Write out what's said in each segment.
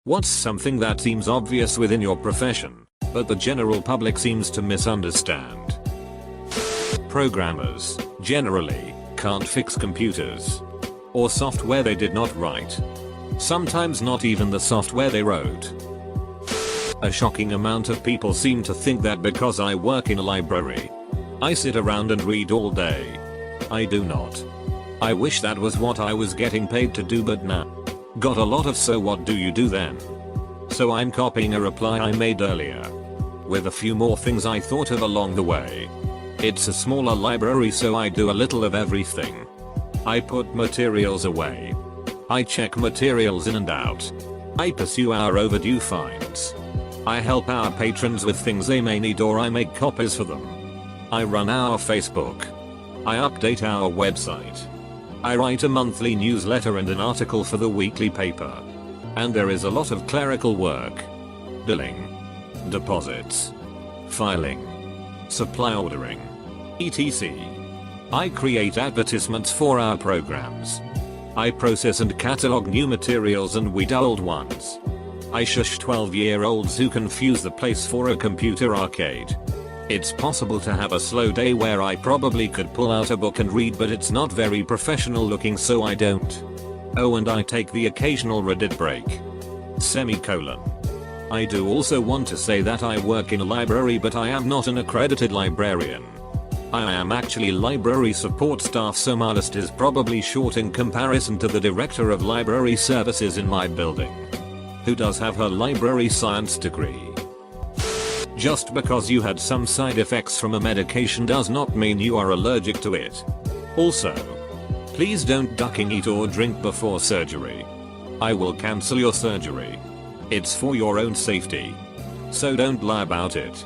What's something that seems obvious within your profession, but the general public seems to misunderstand? Programmers, generally, can't fix computers or software they did not write. Sometimes not even the software they wrote. A shocking amount of people seem to think that because I work in a library, I sit around and read all day. I do not. I wish that was what I was getting paid to do, but nah. Got a lot of "so what do you do then?" So I'm copying a reply I made earlier, with a few more things I thought of along the way. It's a smaller library, so I do a little of everything. I put materials away. I check materials in and out. I pursue our overdue finds. I help our patrons with things they may need, or I make copies for them. I run our Facebook. I update our website. I write a monthly newsletter and an article for the weekly paper. And there is a lot of clerical work. Billing. Deposits. Filing. Supply ordering. etc. I create advertisements for our programs. I process and catalog new materials and weed old ones. I shush 12-year-olds who confuse the place for a computer arcade. It's possible to have a slow day where I probably could pull out a book and read, but it's not very professional looking, so I don't. Oh, and I take the occasional Reddit break. Semicolon. I do also want to say that I work in a library, but I am not an accredited librarian. I am actually library support staff, so my list is probably short in comparison to the director of library services in my building, who does have her library science degree. Just because you had some side effects from a medication does not mean you are allergic to it. Also, please don't ducking eat or drink before surgery. I will cancel your surgery. It's for your own safety. So don't lie about it.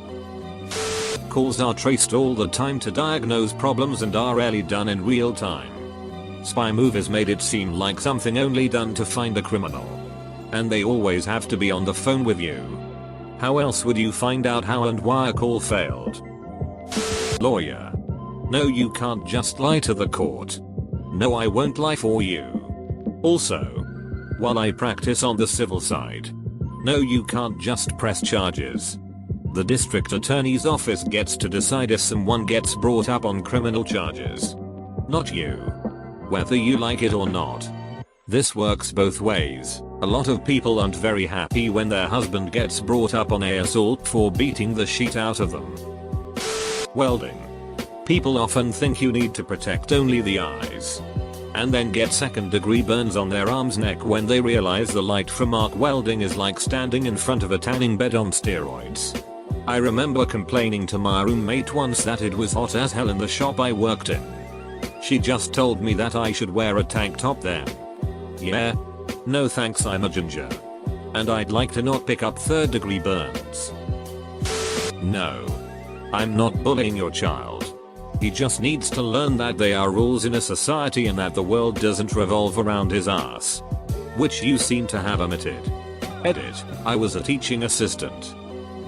Calls are traced all the time to diagnose problems and are rarely done in real time. Spy movies made it seem like something only done to find a criminal. And they always have to be on the phone with you. How else would you find out how and why a call failed? Lawyer. No, you can't just lie to the court. No, I won't lie for you. Also, while I practice on the civil side. No, you can't just press charges. The district attorney's office gets to decide if someone gets brought up on criminal charges. Not you. Whether you like it or not. This works both ways. A lot of people aren't very happy when their husband gets brought up on assault for beating the shit out of them. Welding. People often think you need to protect only the eyes, and then get second-degree burns on their arms, neck when they realize the light from arc welding is like standing in front of a tanning bed on steroids. I remember complaining to my roommate once that it was hot as hell in the shop I worked in. She just told me that I should wear a tank top then. Yeah. No thanks, I'm a ginger. And I'd like to not pick up third-degree burns. No. I'm not bullying your child. He just needs to learn that there are rules in a society and that the world doesn't revolve around his ass. Which you seem to have omitted. Edit. I was a teaching assistant.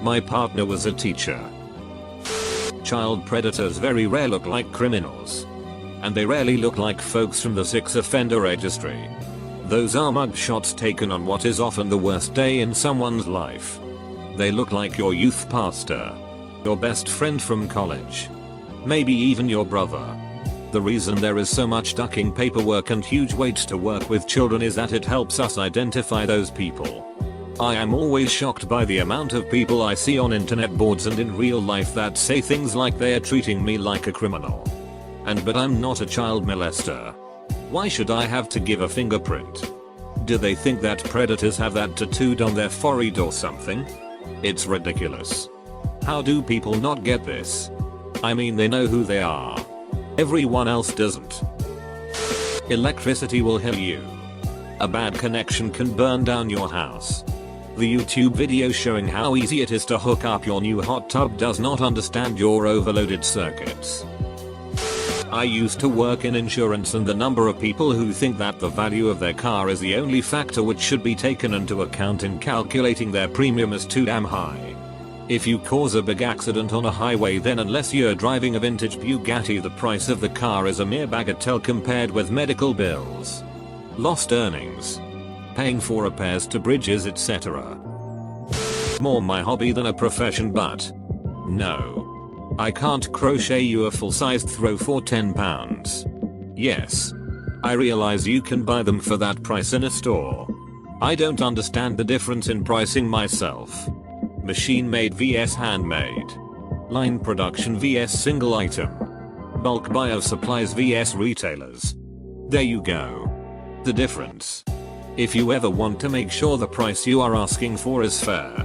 My partner was a teacher. Child predators very rare look like criminals. And they rarely look like folks from the sex offender registry. Those are mug shots taken on what is often the worst day in someone's life. They look like your youth pastor, your best friend from college, maybe even your brother. The reason there is so much ducking paperwork and huge weights to work with children is that it helps us identify those people. I am always shocked by the amount of people I see on internet boards and in real life that say things like they're treating me like a criminal. But I'm not a child molester. Why should I have to give a fingerprint? Do they think that predators have that tattooed on their forehead or something? It's ridiculous. How do people not get this? I mean, they know who they are. Everyone else doesn't. Electricity will kill you. A bad connection can burn down your house. The YouTube video showing how easy it is to hook up your new hot tub does not understand your overloaded circuits. I used to work in insurance, and the number of people who think that the value of their car is the only factor which should be taken into account in calculating their premium is too damn high. If you cause a big accident on a highway, then unless you're driving a vintage Bugatti, the price of the car is a mere bagatelle compared with medical bills. Lost earnings. paying for repairs to bridges, etc. More my hobby than a profession, but no. I can't crochet you a full-sized throw for £10. Yes. I realize you can buy them for that price in a store. I don't understand the difference in pricing myself. Machine made vs handmade. Line production vs single item. Bulk buy of supplies vs retailers. There you go. The difference. If you ever want to make sure the price you are asking for is fair.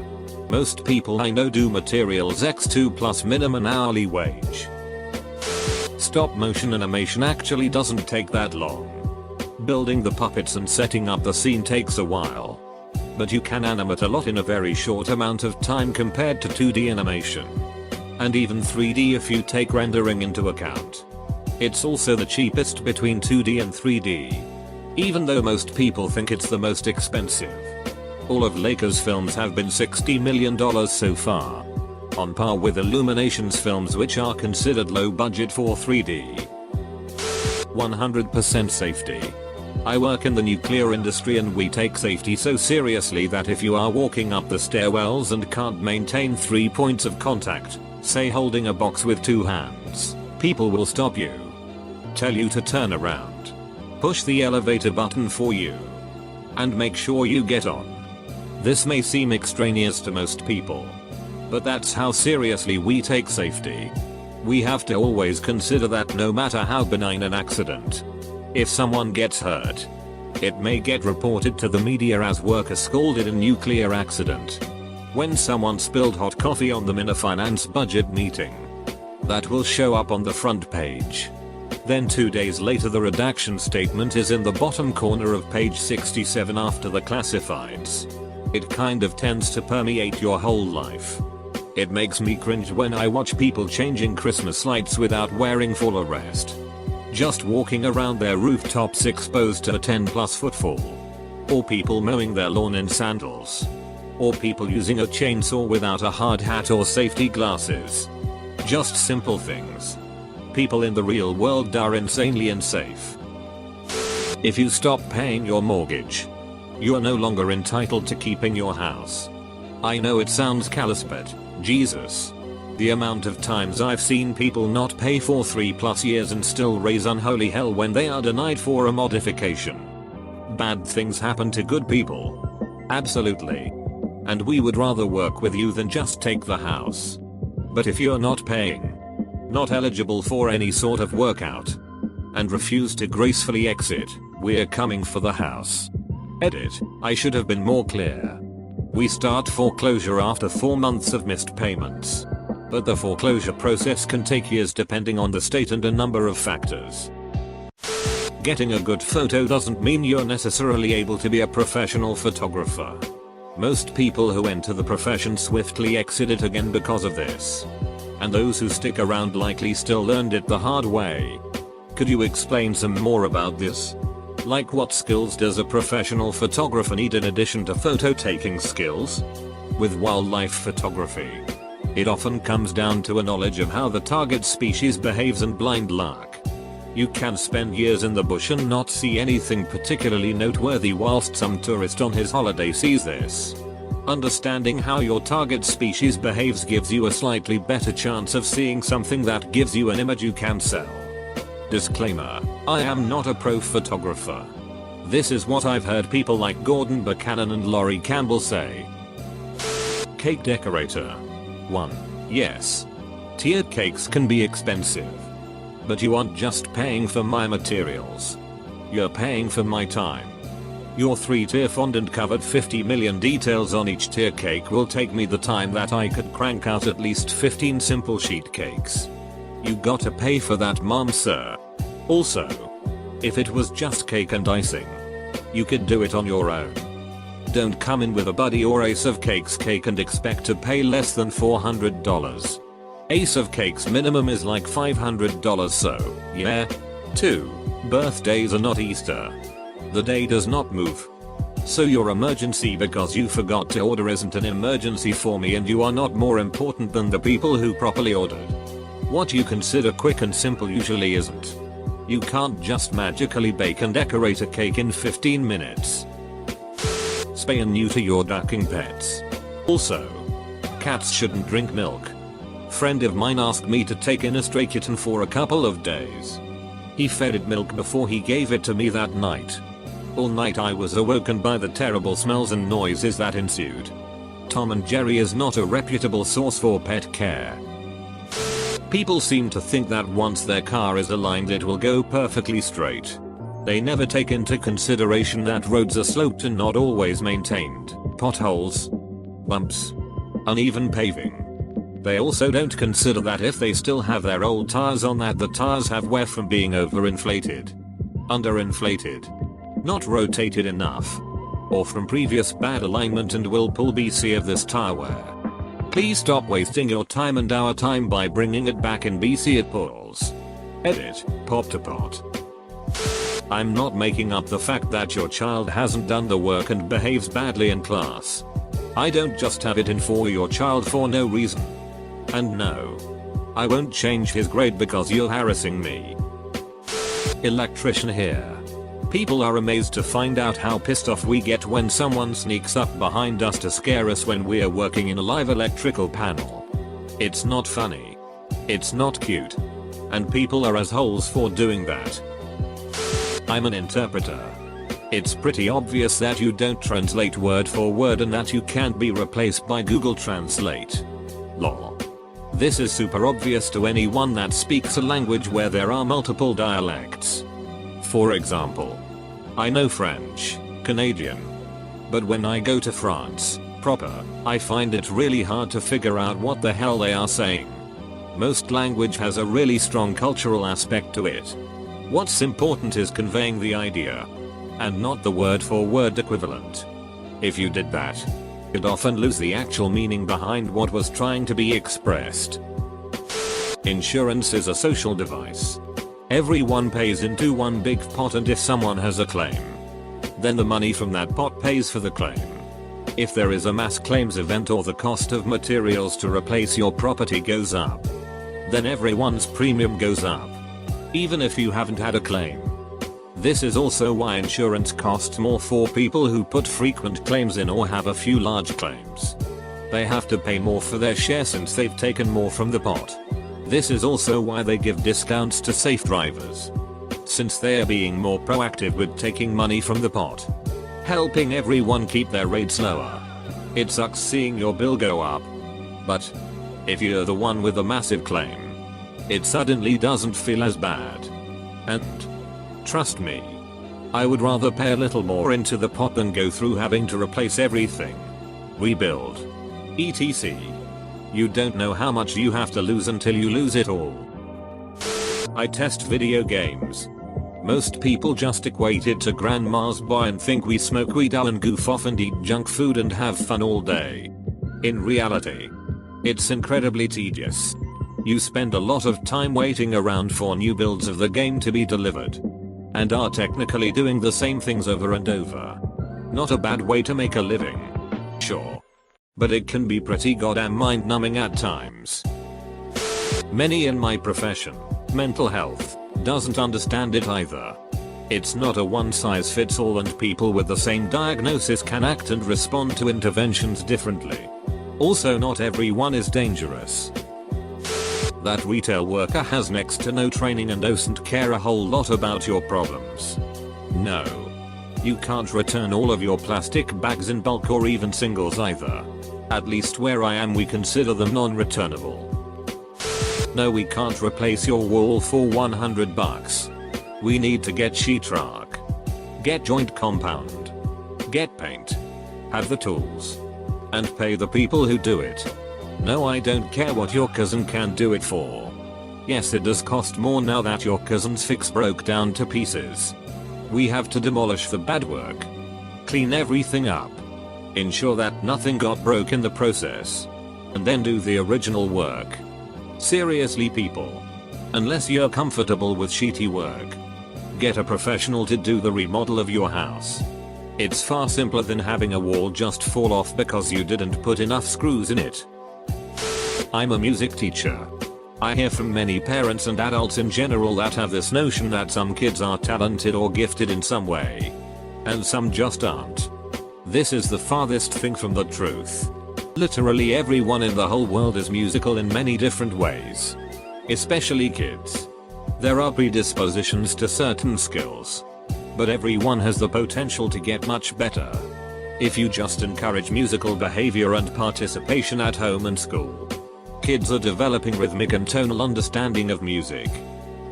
Most people I know do materials x2 plus minimum hourly wage. Stop motion animation actually doesn't take that long. Building the puppets and setting up the scene takes a while. But you can animate a lot in a very short amount of time compared to 2D animation. And even 3D if you take rendering into account. It's also the cheapest between 2D and 3D. Even though most people think it's the most expensive. All of Leica's films have been $60 million so far. On par with Illumination's films, which are considered low budget for 3D. 100% safety. I work in the nuclear industry and we take safety so seriously that if you are walking up the stairwells and can't maintain 3 points of contact, say holding a box with 2 hands, people will stop you. Tell you to turn around. Push the elevator button for you. And make sure you get on. This may seem extraneous to most people. But that's how seriously we take safety. We have to always consider that no matter how benign an accident, if someone gets hurt, it may get reported to the media as worker scalded in nuclear accident. When someone spilled hot coffee on them in a finance budget meeting, that will show up on the front page. Then 2 days later the redaction statement is in the bottom corner of page 67 after the classifieds. It kind of tends to permeate your whole life. It makes me cringe when I watch people changing Christmas lights without wearing full arrest. Just walking around their rooftops exposed to a 10+ foot fall. Or people mowing their lawn in sandals. Or people using a chainsaw without a hard hat or safety glasses. Just simple things. People in the real world are insanely unsafe. If you stop paying your mortgage, you are no longer entitled to keeping your house. I know it sounds callous, but Jesus. The amount of times I've seen people not pay for 3+ years and still raise unholy hell when they are denied for a modification. Bad things happen to good people. Absolutely. And we would rather work with you than just take the house. But if you're not paying, not eligible for any sort of workout, and refuse to gracefully exit, we're coming for the house. Edit, I should have been more clear. We start foreclosure after 4 months of missed payments. But the foreclosure process can take years depending on the state and a number of factors. Getting a good photo doesn't mean you're necessarily able to be a professional photographer. Most people who enter the profession swiftly exit it again because of this. And those who stick around likely still learned it the hard way. Could you explain some more about this? Like what skills does a professional photographer need in addition to photo taking skills? With wildlife photography, it often comes down to a knowledge of how the target species behaves and blind luck. You can spend years in the bush and not see anything particularly noteworthy whilst some tourist on his holiday sees this. Understanding how your target species behaves gives you a slightly better chance of seeing something that gives you an image you can sell. Disclaimer, I am not a pro photographer. This is what I've heard people like Gordon Buchanan and Laurie Campbell say. Cake decorator. 1. Yes. Tiered cakes can be expensive. But you aren't just paying for my materials. You're paying for my time. Your 3-tier fondant covered 50 million details on each tier cake will take me the time that I could crank out at least 15 simple sheet cakes. You gotta pay for that, mom, sir. Also, if it was just cake and icing, you could do it on your own. Don't come in with a buddy or Ace of Cakes cake and expect to pay less than $400. Ace of Cakes minimum is like $500, so yeah. 2. Birthdays are not Easter. The day does not move. So your emergency because you forgot to order isn't an emergency for me, and you are not more important than the people who properly ordered. What you consider quick and simple usually isn't. You can't just magically bake and decorate a cake in 15 minutes. Spay and neuter your ducking pets. Also, cats shouldn't drink milk. Friend of mine asked me to take in a stray kitten for a couple of days. He fed it milk before he gave it to me that night. All night I was awoken by the terrible smells and noises that ensued. Tom and Jerry is not a reputable source for pet care. People seem to think that once their car is aligned it will go perfectly straight. They never take into consideration that roads are sloped and not always maintained, potholes, bumps, uneven paving. They also don't consider that if they still have their old tires on that the tires have wear from being overinflated, underinflated, not rotated enough, or from previous bad alignment and will pull BC of this tire wear. Please stop wasting your time and our time by bringing it back in BC it pulls. Edit, pop to pot. I'm not making up the fact that your child hasn't done the work and behaves badly in class. I don't just have it in for your child for no reason. And no, I won't change his grade because you're harassing me. Electrician here. People are amazed to find out how pissed off we get when someone sneaks up behind us to scare us when we're working in a live electrical panel. It's not funny. It's not cute. And people are assholes for doing that. I'm an interpreter. It's pretty obvious that you don't translate word for word and that you can't be replaced by Google Translate. Lol. This is super obvious to anyone that speaks a language where there are multiple dialects. For example, I know French, Canadian. But when I go to France, proper, I find it really hard to figure out what the hell they are saying. Most language has a really strong cultural aspect to it. What's important is conveying the idea, and not the word for word equivalent. If you did that, you'd often lose the actual meaning behind what was trying to be expressed. Insurance is a social device. Everyone pays into one big pot and if someone has a claim, then the money from that pot pays for the claim. If there is a mass claims event or the cost of materials to replace your property goes up, then everyone's premium goes up, even if you haven't had a claim. This is also why insurance costs more for people who put frequent claims in or have a few large claims. They have to pay more for their share since they've taken more from the pot. This is also why they give discounts to safe drivers, since they are being more proactive with taking money from the pot, helping everyone keep their rates lower. It sucks seeing your bill go up, but if you're the one with a massive claim, it suddenly doesn't feel as bad. And trust me, I would rather pay a little more into the pot than go through having to replace everything, rebuild, etc. You don't know how much you have to lose until you lose it all. I test video games. Most people just equate it to grandma's bar and think we smoke weed and goof off and eat junk food and have fun all day. In reality, it's incredibly tedious. You spend a lot of time waiting around for new builds of the game to be delivered, and are technically doing the same things over and over. Not a bad way to make a living, sure, but it can be pretty goddamn mind-numbing at times. Many in my profession, mental health, doesn't understand it either. It's not a one-size-fits-all and people with the same diagnosis can act and respond to interventions differently. Also, not everyone is dangerous. That retail worker has next to no training and doesn't care a whole lot about your problems. No. You can't return all of your plastic bags in bulk or even singles either. At least where I am we consider them non-returnable. No, we can't replace your wall for $100. We need to get sheetrock, get joint compound, get paint, have the tools, and pay the people who do it. No, I don't care what your cousin can do it for. Yes, it does cost more now that your cousin's fix broke down to pieces. We have to demolish the bad work, clean everything up, ensure that nothing got broke in the process, and then do the original work. Seriously people, unless you're comfortable with shitty work, get a professional to do the remodel of your house. It's far simpler than having a wall just fall off because you didn't put enough screws in it. I'm a music teacher. I hear from many parents and adults in general that have this notion that some kids are talented or gifted in some way, and some just aren't. This is the farthest thing from the truth. Literally everyone in the whole world is musical in many different ways. Especially kids. There are predispositions to certain skills. But everyone has the potential to get much better. If you just encourage musical behavior and participation at home and school. Kids are developing rhythmic and tonal understanding of music.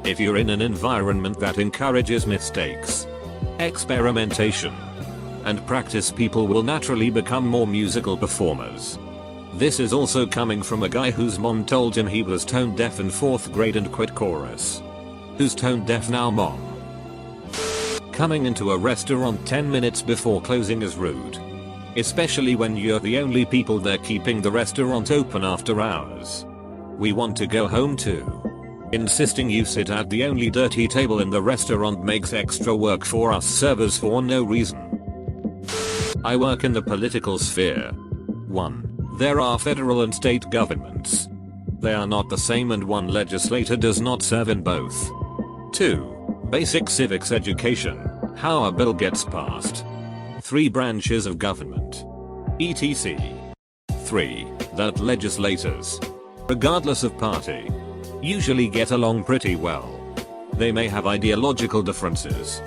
If you're in an environment that encourages mistakes, experimentation, and practice, people will naturally become more musical performers. This is also coming from a guy whose mom told him he was tone deaf in 4th grade and quit chorus. Who's tone deaf now, mom? Coming into a restaurant 10 minutes before closing is rude. Especially when you're the only people there keeping the restaurant open after hours. We want to go home too. Insisting you sit at the only dirty table in the restaurant makes extra work for us servers for no reason. I work in the political sphere. 1. There are federal and state governments. They are not the same and one legislator does not serve in both. 2. Basic civics education, how a bill gets passed. 3 branches of government. etc. 3. That legislators, regardless of party, usually get along pretty well. They may have ideological differences,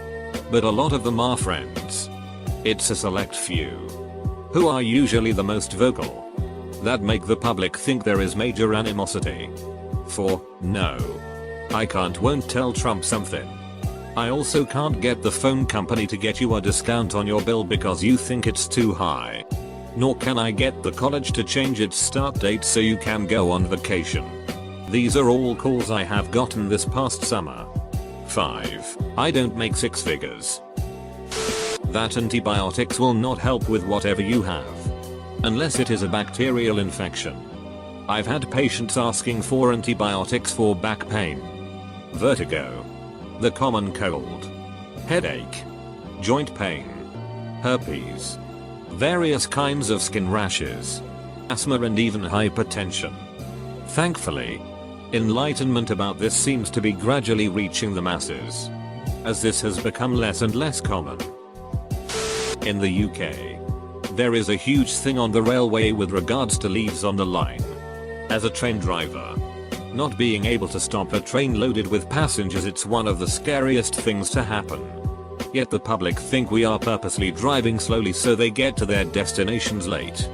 but a lot of them are friends. It's a select few, who are usually the most vocal, that make the public think there is major animosity. 4. No. I won't tell Trump something. I also can't get the phone company to get you a discount on your bill because you think it's too high. Nor can I get the college to change its start date so you can go on vacation. These are all calls I have gotten this past summer. 5. I don't make 6 figures. That antibiotics will not help with whatever you have. Unless it is a bacterial infection. I've had patients asking for antibiotics for back pain, vertigo, the common cold, headache, joint pain, herpes, various kinds of skin rashes, asthma and even hypertension. Thankfully, enlightenment about this seems to be gradually reaching the masses, as this has become less and less common. In the UK, there is a huge thing on the railway with regards to leaves on the line. As a train driver, not being able to stop a train loaded with passengers, it's one of the scariest things to happen. Yet the public think we are purposely driving slowly so they get to their destinations late.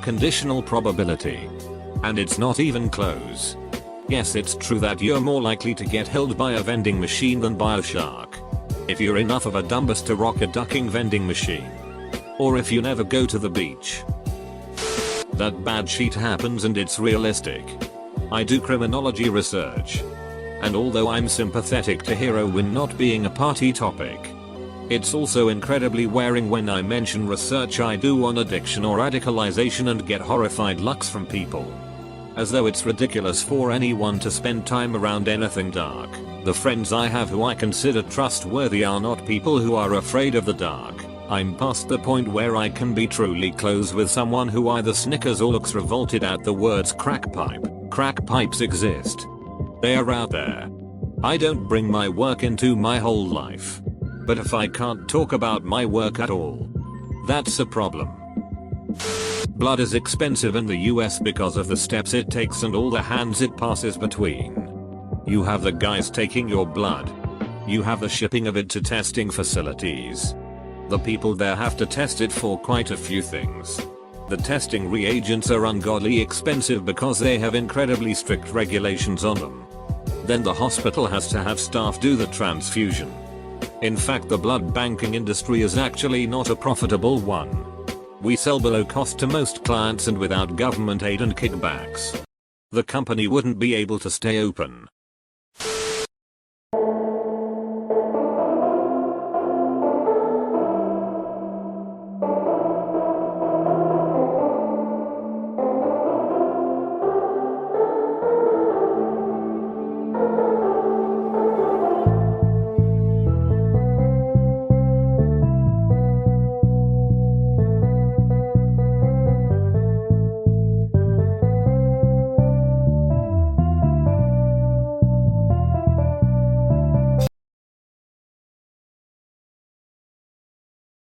Conditional probability. And it's not even close. Yes, it's true that you're more likely to get held by a vending machine than by a shark. If you're enough of a dumbass to rock a ducking vending machine. Or if you never go to the beach. That bad shit happens and it's realistic. I do criminology research. And although I'm sympathetic to heroin not being a party topic, it's also incredibly wearing when I mention research I do on addiction or radicalization and get horrified looks from people. As though it's ridiculous for anyone to spend time around anything dark. The friends I have who I consider trustworthy are not people who are afraid of the dark. I'm past the point where I can be truly close with someone who either snickers or looks revolted at the words crack pipe. Crack pipes exist. They are out there. I don't bring my work into my whole life. But if I can't talk about my work at all, that's a problem. Blood is expensive in the US because of the steps it takes and all the hands it passes between. You have the guys taking your blood. You have the shipping of it to testing facilities. The people there have to test it for quite a few things. The testing reagents are ungodly expensive because they have incredibly strict regulations on them. Then the hospital has to have staff do the transfusion. In fact, the blood banking industry is actually not a profitable one. We sell below cost to most clients and without government aid and kickbacks. The company wouldn't be able to stay open.